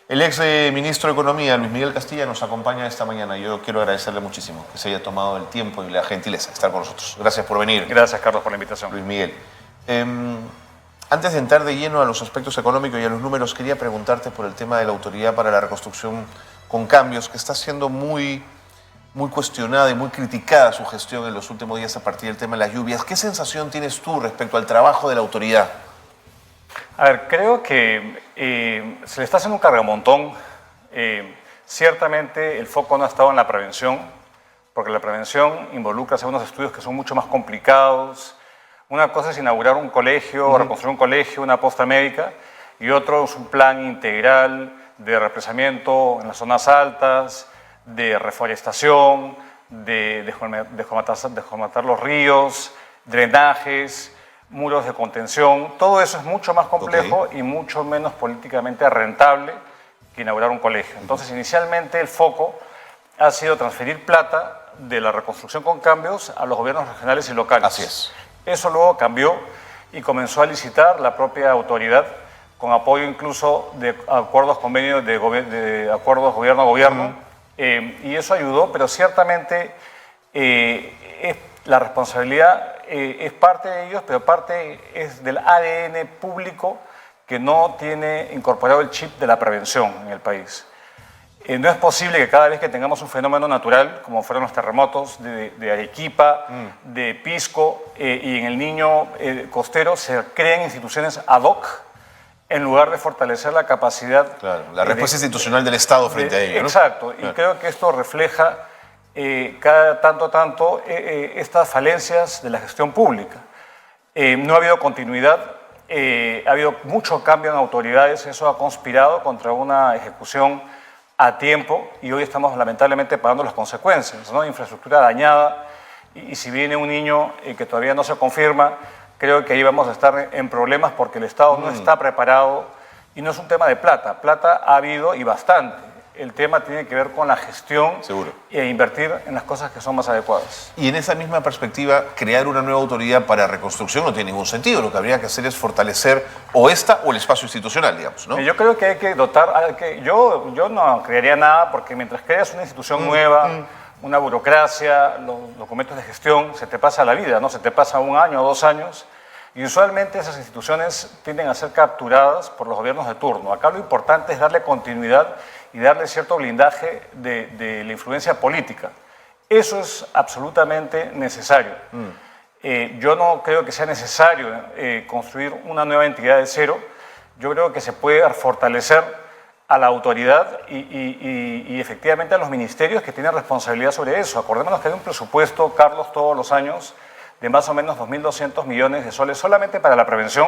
El ex ministro de Economía, Luis Miguel Castilla, nos acompaña esta mañana. Yo quiero agradecerle muchísimo que se haya tomado el tiempo y la gentileza de estar con nosotros. Gracias por venir. Gracias, Carlos, por la invitación. Luis Miguel. Antes de entrar de lleno a los aspectos económicos y a los números, quería preguntarte por el tema de la Autoridad para la Reconstrucción con Cambios, que está siendo muy cuestionada y muy criticada su gestión en los últimos días a partir del tema de las lluvias. ¿Qué sensación tienes tú respecto al trabajo de la autoridad? A ver, creo que se le está haciendo un cargamontón. Ciertamente el foco no ha estado en la prevención, porque la prevención involucra hacer unos estudios que son mucho más complicados. Una cosa es inaugurar un colegio, reconstruir un colegio, una posta médica, y otro es un plan integral de represamiento en las zonas altas, de reforestación, de descomatar los ríos, drenajes, muros de contención. Todo eso es mucho más complejo y mucho menos políticamente rentable que inaugurar un colegio. Entonces, inicialmente el foco ha sido transferir plata de la reconstrucción con cambios a los gobiernos regionales y locales. Así es. Eso luego cambió y comenzó a licitar la propia autoridad, con apoyo incluso de acuerdos, convenios de acuerdos gobierno a gobierno, y eso ayudó, pero ciertamente la responsabilidad es parte de ellos, pero parte es del ADN público que no tiene incorporado el chip de la prevención en el país. No es posible que cada vez que tengamos un fenómeno natural, como fueron los terremotos de Arequipa, de Pisco y en el Niño costero, se creen instituciones ad hoc en lugar de fortalecer la capacidad... Claro, la respuesta institucional del Estado frente a ello, ¿no? Exacto, y creo que esto refleja cada tanto estas falencias de la gestión pública. No ha habido continuidad, ha habido mucho cambio en autoridades, eso ha conspirado contra una ejecución a tiempo y hoy estamos lamentablemente pagando las consecuencias, ¿no? Infraestructura dañada y si viene un niño que todavía no se confirma, creo que ahí vamos a estar en problemas porque el Estado no está preparado y no es un tema de plata. Plata ha habido y bastante. El tema tiene que ver con la gestión e invertir en las cosas que son más adecuadas. Y en esa misma perspectiva, crear una nueva autoridad para reconstrucción no tiene ningún sentido. Lo que habría que hacer es fortalecer o esta o el espacio institucional, digamos, ¿no? Yo creo que hay que dotar... Yo no crearía nada porque mientras creas una institución nueva, una burocracia, los documentos de gestión, se te pasa la vida, ¿no? Se te pasa 1 año o 2 años. Y usualmente esas instituciones tienden a ser capturadas por los gobiernos de turno. Acá lo importante es darle continuidad y darle cierto blindaje de la influencia política. Eso es absolutamente necesario. Yo no creo que sea necesario construir una nueva entidad de cero. Yo creo que se puede fortalecer a la autoridad y efectivamente a los ministerios que tienen responsabilidad sobre eso. Acordémonos que hay un presupuesto, Carlos, todos los años de más o menos 2.200 millones de soles solamente para la prevención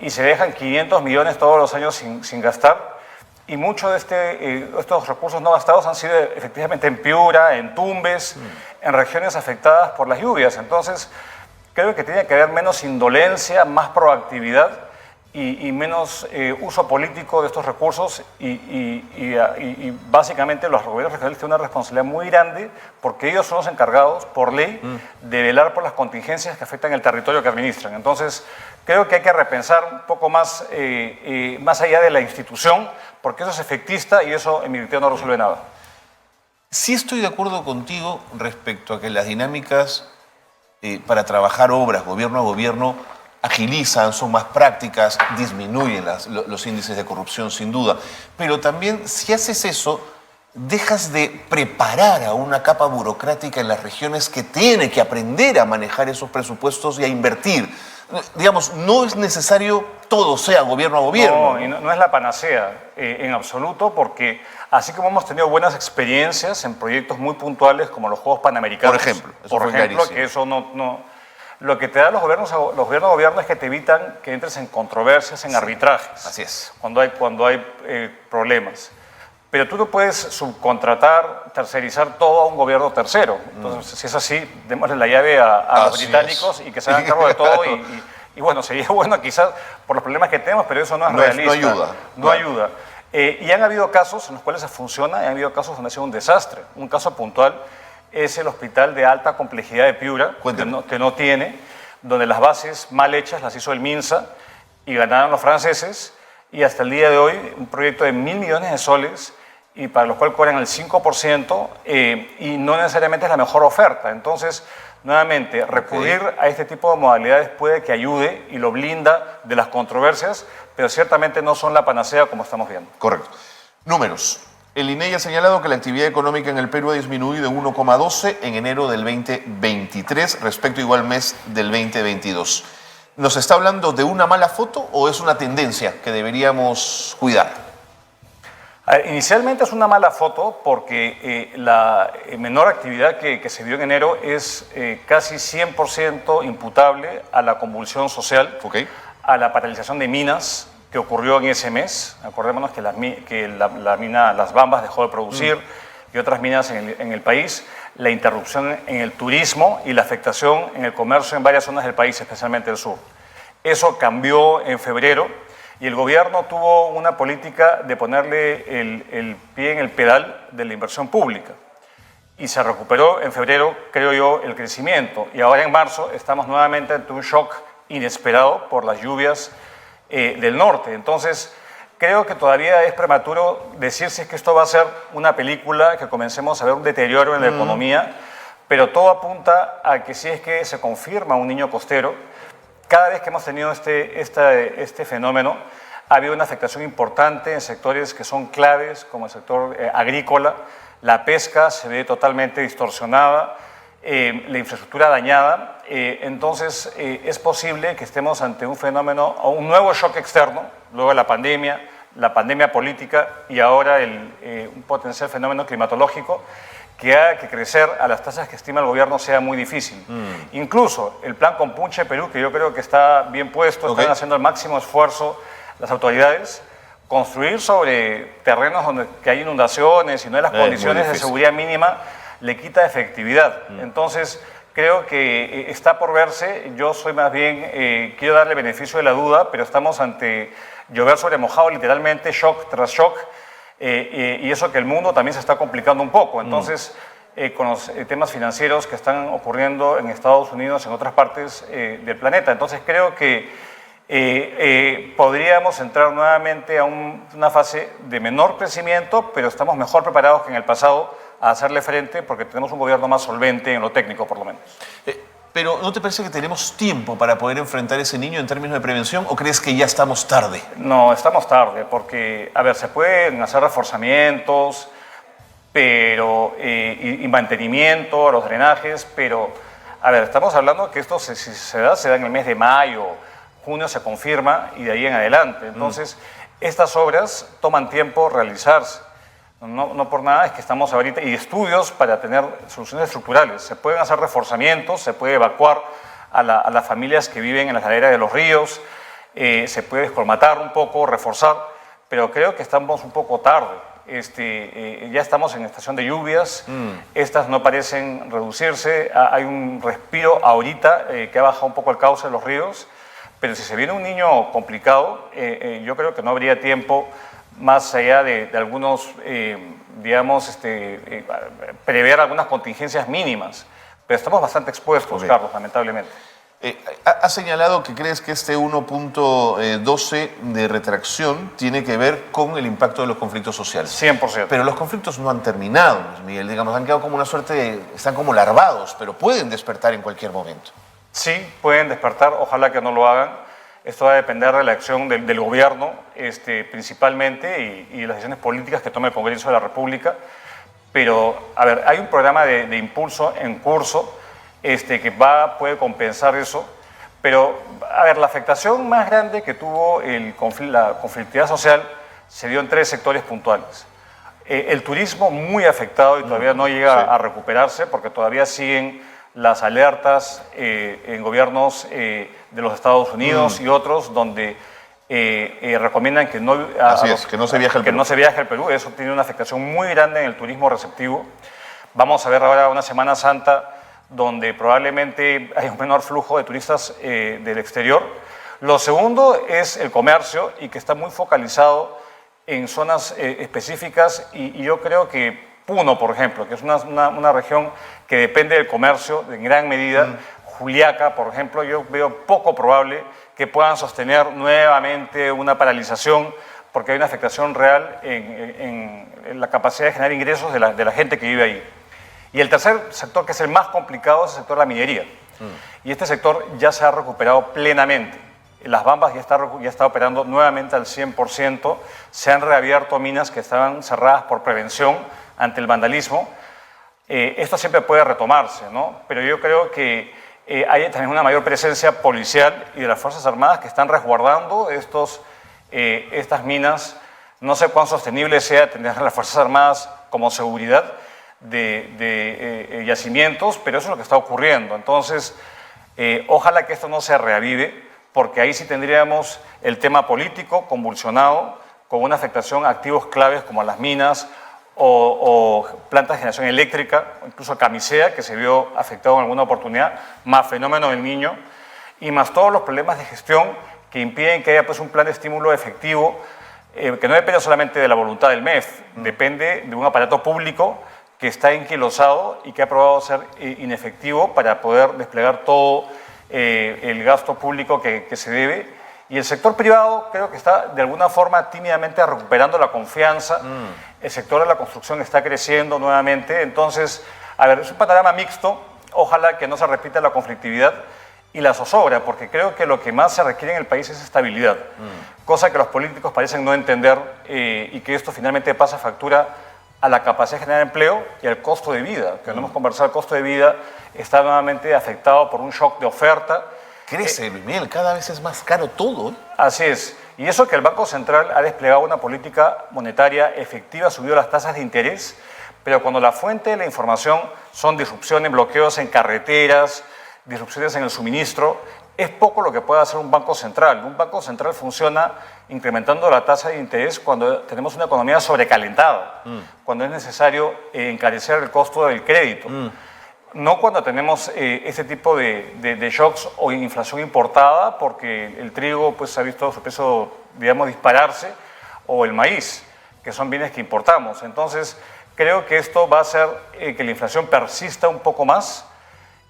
y se dejan 500 millones todos los años sin gastar. Y muchos de estos recursos no gastados han sido efectivamente en Piura, en Tumbes, en regiones afectadas por las lluvias. Entonces, creo que tiene que haber menos indolencia, más proactividad y menos uso político de estos recursos. Y básicamente los gobiernos regionales tienen una responsabilidad muy grande porque ellos son los encargados, por ley, de velar por las contingencias que afectan el territorio que administran. Entonces, creo que hay que repensar un poco más allá de la institución, porque eso es efectista y eso en mi criterio no resuelve nada. Sí estoy de acuerdo contigo respecto a que las dinámicas para trabajar obras gobierno a gobierno agilizan, son más prácticas, disminuyen los índices de corrupción sin duda. Pero también si haces eso, dejas de preparar a una capa burocrática en las regiones que tiene que aprender a manejar esos presupuestos y a invertir. Digamos, no es necesario todo sea gobierno a gobierno. No, y no es la panacea en absoluto, porque así como hemos tenido buenas experiencias en proyectos muy puntuales como los Juegos Panamericanos, por ejemplo, que eso no lo que te dan los gobiernos a gobierno es que te evitan que entres en controversias, en arbitrajes. Así es. Cuando hay problemas. Pero tú no puedes subcontratar, tercerizar todo a un gobierno tercero. Entonces, si es así, démosle la llave a los británicos y que se hagan cargo de todo. Y bueno, sería bueno quizás por los problemas que tenemos, pero eso no es realista. No ayuda. No ayuda. Y han habido casos en los cuales se funciona, y han habido casos donde ha sido un desastre. Un caso puntual es el hospital de alta complejidad de Piura, que no tiene, donde las bases mal hechas las hizo el MINSA y ganaron los franceses. y hasta el día de hoy un proyecto de 1.000 millones de soles y para los cuales cobran el 5% y no necesariamente es la mejor oferta. Entonces, nuevamente, recurrir a este tipo de modalidades puede que ayude y lo blinda de las controversias, pero ciertamente no son la panacea como estamos viendo. Correcto. Números. El INEI ha señalado que la actividad económica en el Perú ha disminuido en 1,12 en enero del 2023 respecto igual mes del 2022. ¿Nos está hablando de una mala foto o es una tendencia que deberíamos cuidar? Inicialmente es una mala foto porque la menor actividad que se vio en enero es casi 100% imputable a la convulsión social, a la paralización de minas que ocurrió en ese mes. Acordémonos que la mina Las Bambas dejó de producir y otras minas en el país, la interrupción en el turismo y la afectación en el comercio en varias zonas del país, especialmente el sur. Eso cambió en febrero y el gobierno tuvo una política de ponerle el pie en el pedal de la inversión pública. Y se recuperó en febrero, creo yo, el crecimiento. Y ahora en marzo estamos nuevamente ante un shock inesperado por las lluvias del norte. Entonces, creo que todavía es prematuro decir si es que esto va a ser una película, que comencemos a ver un deterioro en la economía, pero todo apunta a que si es que se confirma un niño costero, cada vez que hemos tenido este fenómeno, ha habido una afectación importante en sectores que son claves, como el sector agrícola. La pesca se ve totalmente distorsionada, la infraestructura dañada. Entonces, es posible que estemos ante un fenómeno o un nuevo shock externo, luego de la pandemia política y ahora un potencial fenómeno climatológico que haga que crecer a las tasas que estima el gobierno sea muy difícil. Incluso el plan Compunche Perú, que yo creo que está bien puesto, están haciendo el máximo esfuerzo las autoridades, construir sobre terrenos donde que hay inundaciones y no hay las condiciones de seguridad mínima, le quita efectividad. Entonces, creo que está por verse. Yo soy más bien, quiero darle beneficio de la duda, pero estamos ante llover sobre mojado, literalmente, shock tras shock, y eso que el mundo también se está complicando un poco. Entonces, con los temas financieros que están ocurriendo en Estados Unidos, en otras partes del planeta. Entonces, creo que podríamos entrar nuevamente a una fase de menor crecimiento, pero estamos mejor preparados que en el pasado a hacerle frente porque tenemos un gobierno más solvente en lo técnico, por lo menos. Pero ¿no te parece que tenemos tiempo para poder enfrentar a ese niño en términos de prevención o crees que ya estamos tarde? No, estamos tarde porque, a ver, se pueden hacer reforzamientos pero, y mantenimiento a los drenajes, pero, a ver, estamos hablando que esto si se da en el mes de mayo, junio se confirma y de ahí en adelante. Entonces, estas obras toman tiempo realizarse. No por nada es que estamos ahorita, y estudios para tener soluciones estructurales. Se pueden hacer reforzamientos, se puede evacuar a las familias que viven en las laderas de los ríos, se puede descolmatar un poco, reforzar, pero creo que estamos un poco tarde. Ya estamos en estación de lluvias, estas no parecen reducirse, hay un respiro ahorita que ha bajado un poco el cauce de los ríos, pero si se viene un niño complicado, yo creo que no habría tiempo más allá de algunos, digamos, prever algunas contingencias mínimas. Pero estamos bastante expuestos, Carlos, lamentablemente. Has señalado que crees que este 1.12 de retracción tiene que ver con el impacto de los conflictos sociales. 100%. Pero los conflictos no han terminado, Miguel. Digamos, han quedado como una suerte, están como larvados, pero pueden despertar en cualquier momento. Sí, pueden despertar, ojalá que no lo hagan. Esto va a depender de la acción del gobierno, principalmente, y las decisiones políticas que tome el Congreso de la República. Pero, a ver, hay un programa de impulso en curso que puede compensar eso. Pero, a ver, la afectación más grande que tuvo la conflictividad social se dio en 3 sectores puntuales. El turismo muy afectado y todavía no llega a recuperarse porque todavía siguen las alertas en gobiernos de los Estados Unidos y otros donde recomiendan que que no se viaje al Perú. Que no se viaje al Perú. Eso tiene una afectación muy grande en el turismo receptivo. Vamos a ver ahora una Semana Santa donde probablemente hay un menor flujo de turistas del exterior. Lo segundo es el comercio y que está muy focalizado en zonas específicas y yo creo que Puno, por ejemplo, que es una región que depende del comercio en gran medida, Juliaca, por ejemplo, yo veo poco probable que puedan sostener nuevamente una paralización porque hay una afectación real en la capacidad de generar ingresos de la gente que vive ahí. Y el tercer sector, que es el más complicado, es el sector de la minería. Y este sector ya se ha recuperado plenamente. Las Bambas ya está operando nuevamente al 100%. Se han reabierto minas que estaban cerradas por prevención ante el vandalismo. Esto siempre puede retomarse, ¿no? Pero yo creo que hay también una mayor presencia policial y de las Fuerzas Armadas que están resguardando estas minas. No sé cuán sostenible sea tener a las Fuerzas Armadas como seguridad de yacimientos, pero eso es lo que está ocurriendo. Entonces, ojalá que esto no se reavive, porque ahí sí tendríamos el tema político convulsionado, con una afectación a activos claves como las minas o plantas de generación eléctrica, incluso Camisea, que se vio afectado en alguna oportunidad, más fenómeno del Niño, y más todos los problemas de gestión que impiden que haya pues, un plan de estímulo efectivo, que no depende solamente de la voluntad del MEF, depende de un aparato público que está enquilosado y que ha probado ser inefectivo para poder desplegar todo el gasto público que se debe. Y el sector privado creo que está de alguna forma tímidamente recuperando la confianza. El sector de la construcción está creciendo nuevamente. Entonces, a ver, es un panorama mixto. Ojalá que no se repita la conflictividad y la zozobra, porque creo que lo que más se requiere en el país es estabilidad, cosa que los políticos parecen no entender y que esto finalmente pasa factura a la capacidad de generar empleo y al costo de vida, que no hemos conversado, el costo de vida está nuevamente afectado por un shock de oferta. Crece, Luis Miguel, cada vez es más caro todo. Así es. Y eso que el Banco Central ha desplegado una política monetaria efectiva, subió las tasas de interés, pero cuando la fuente de la información son disrupciones, bloqueos en carreteras, disrupciones en el suministro, es poco lo que puede hacer un Banco Central. Un Banco Central funciona incrementando la tasa de interés cuando tenemos una economía sobrecalentada, cuando es necesario encarecer el costo del crédito. No cuando tenemos este tipo de shocks o inflación importada, porque el trigo pues, ha visto su precio, digamos, dispararse, o el maíz, que son bienes que importamos. Entonces, creo que esto va a hacer que la inflación persista un poco más.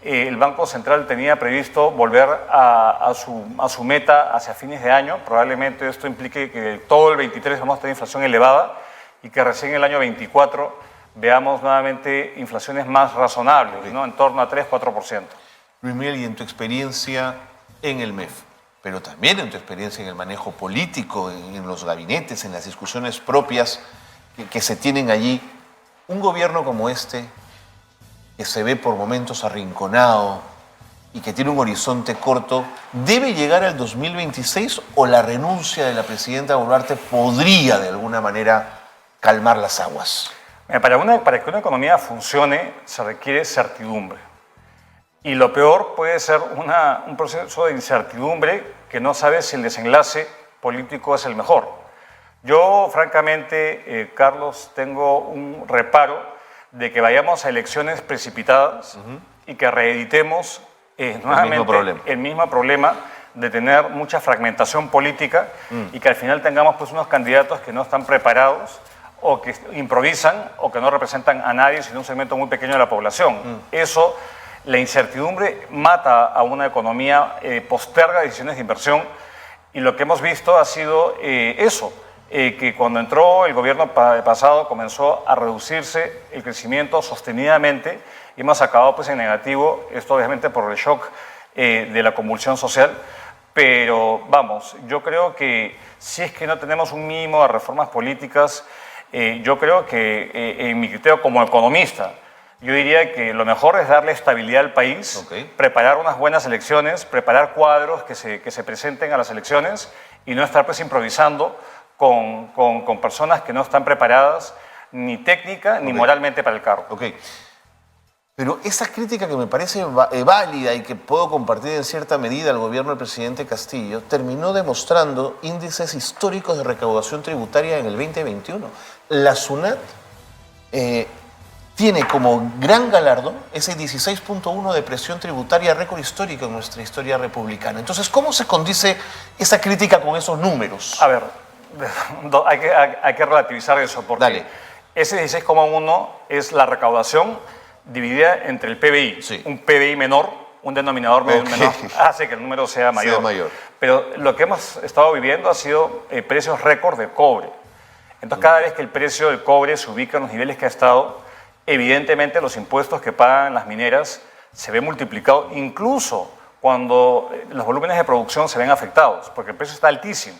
El Banco Central tenía previsto volver a su meta hacia fines de año. Probablemente esto implique que todo el 23 vamos a tener inflación elevada y que recién el año 24 veamos nuevamente inflaciones más razonables, ¿no? En torno a 3-4%. Luis Miguel, y en tu experiencia en el MEF, pero también en tu experiencia en el manejo político, en los gabinetes, en las discusiones propias que se tienen allí, un gobierno como este, que se ve por momentos arrinconado y que tiene un horizonte corto, ¿debe llegar al 2026 o la renuncia de la presidenta Boluarte podría de alguna manera calmar las aguas? Para que una economía funcione se requiere certidumbre. Y lo peor puede ser un proceso de incertidumbre que no sabe si el desenlace político es el mejor. Yo, francamente, Carlos, tengo un reparo de que vayamos a elecciones precipitadas y que reeditemos nuevamente el mismo problema de tener mucha fragmentación política y que al final tengamos pues, unos candidatos que no están preparados o que improvisan o que no representan a nadie sino un segmento muy pequeño de la población. Eso, la incertidumbre mata a una economía, posterga decisiones de inversión y lo que hemos visto ha sido eso, que cuando entró el gobierno pasado comenzó a reducirse el crecimiento sostenidamente y hemos acabado pues, en negativo, esto obviamente por el shock de la convulsión social, pero vamos, yo creo que si es que no tenemos un mínimo de reformas políticas, yo creo que en mi criterio como economista, yo diría que lo mejor es darle estabilidad al país, preparar unas buenas elecciones, preparar cuadros que se presenten a las elecciones y no estar pues improvisando con personas que no están preparadas ni técnica ni moralmente para el cargo. Pero esa crítica que me parece válida y que puedo compartir en cierta medida al gobierno del presidente Castillo, terminó demostrando índices históricos de recaudación tributaria en el 2021. La SUNAT tiene como gran galardón ese 16.1 de presión tributaria, récord histórico en nuestra historia republicana. Entonces, ¿cómo se condice esa crítica con esos números? A ver, hay que relativizar eso, porque ese 16,1 es la recaudación dividida entre el PBI, un PBI menor un denominador menor hace que el número sea mayor. Pero lo que hemos estado viviendo ha sido precios récord de cobre. Entonces, cada vez que el precio del cobre se ubica en los niveles que ha estado, evidentemente los impuestos que pagan las mineras se ven multiplicados, incluso cuando los volúmenes de producción se ven afectados, porque el precio está altísimo.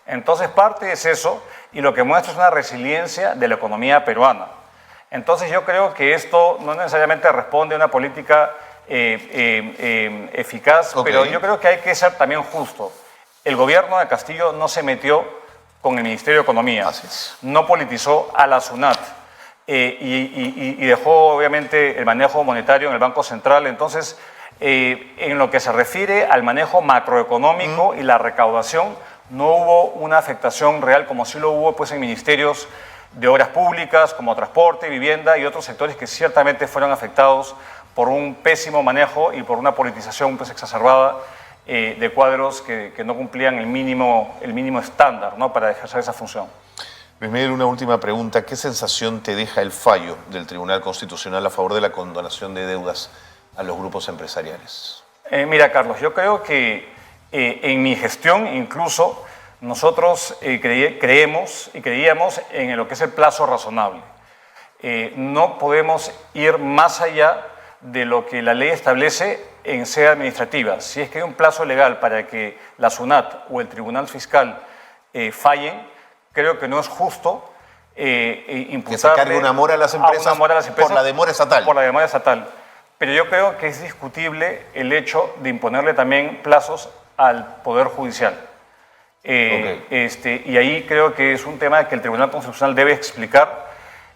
Entonces, parte es eso, y lo que muestra es una resiliencia de la economía peruana. Entonces, yo creo que esto no necesariamente responde a una política eficaz, pero yo creo que hay que ser también justo. El gobierno de Castillo no se metió con el Ministerio de Economía, no politizó a la SUNAT y dejó obviamente el manejo monetario en el Banco Central. Entonces, en lo que se refiere al manejo macroeconómico y la recaudación, no hubo una afectación real como sí lo hubo pues, en ministerios de obras públicas como transporte, vivienda y otros sectores que ciertamente fueron afectados por un pésimo manejo y por una politización pues, exacerbada de cuadros que no cumplían el mínimo estándar, ¿no?, para ejercer esa función. Luis Miguel, una última pregunta. ¿Qué sensación te deja el fallo del Tribunal Constitucional a favor de la condonación de deudas a los grupos empresariales? Mira, Carlos, yo creo que en mi gestión incluso nosotros creíamos en lo que es el plazo razonable. No podemos ir más allá de lo que la ley establece en sede administrativa. Si es que hay un plazo legal para que la SUNAT o el Tribunal Fiscal fallen, creo que no es justo imputarle que se cargue una mora a las empresas, por la demora estatal. Por la demora estatal. Pero yo creo que es discutible el hecho de imponerle también plazos al Poder Judicial. Y ahí creo que es un tema que el Tribunal Constitucional debe explicar.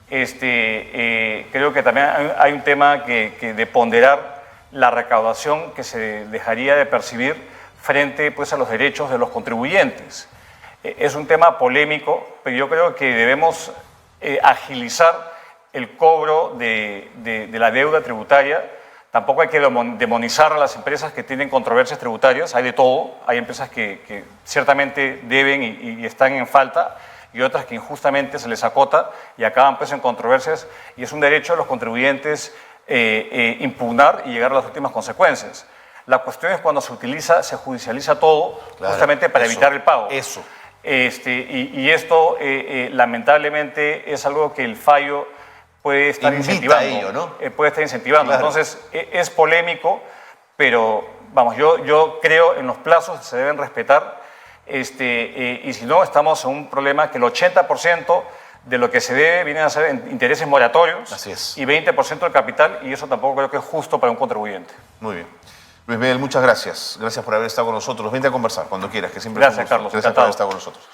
Creo que también hay un tema de ponderar la recaudación que se dejaría de percibir frente pues, a los derechos de los contribuyentes. Es un tema polémico, pero yo creo que debemos agilizar el cobro de la deuda tributaria. Tampoco hay que demonizar a las empresas que tienen controversias tributarias, hay de todo, hay empresas que ciertamente deben y están en falta, y otras que injustamente se les acota y acaban pues en controversias, y es un derecho de los contribuyentes impugnar y llegar a las últimas consecuencias. La cuestión es cuando se judicializa todo, justamente para evitar el pago. Y esto lamentablemente es algo que el fallo puede estar incentivando. Puede estar incentivando. Claro. Entonces, es polémico, pero vamos, yo creo en los plazos que se deben respetar, y si no, estamos en un problema que el 80% de lo que se debe vienen a ser intereses moratorios y 20% del capital, y eso tampoco creo que es justo para un contribuyente. Muy bien. Luis Miguel, muchas gracias. Gracias por haber estado con nosotros. Vente a conversar cuando quieras, que siempre Gracias, Carlos. Gracias por haber estado con nosotros.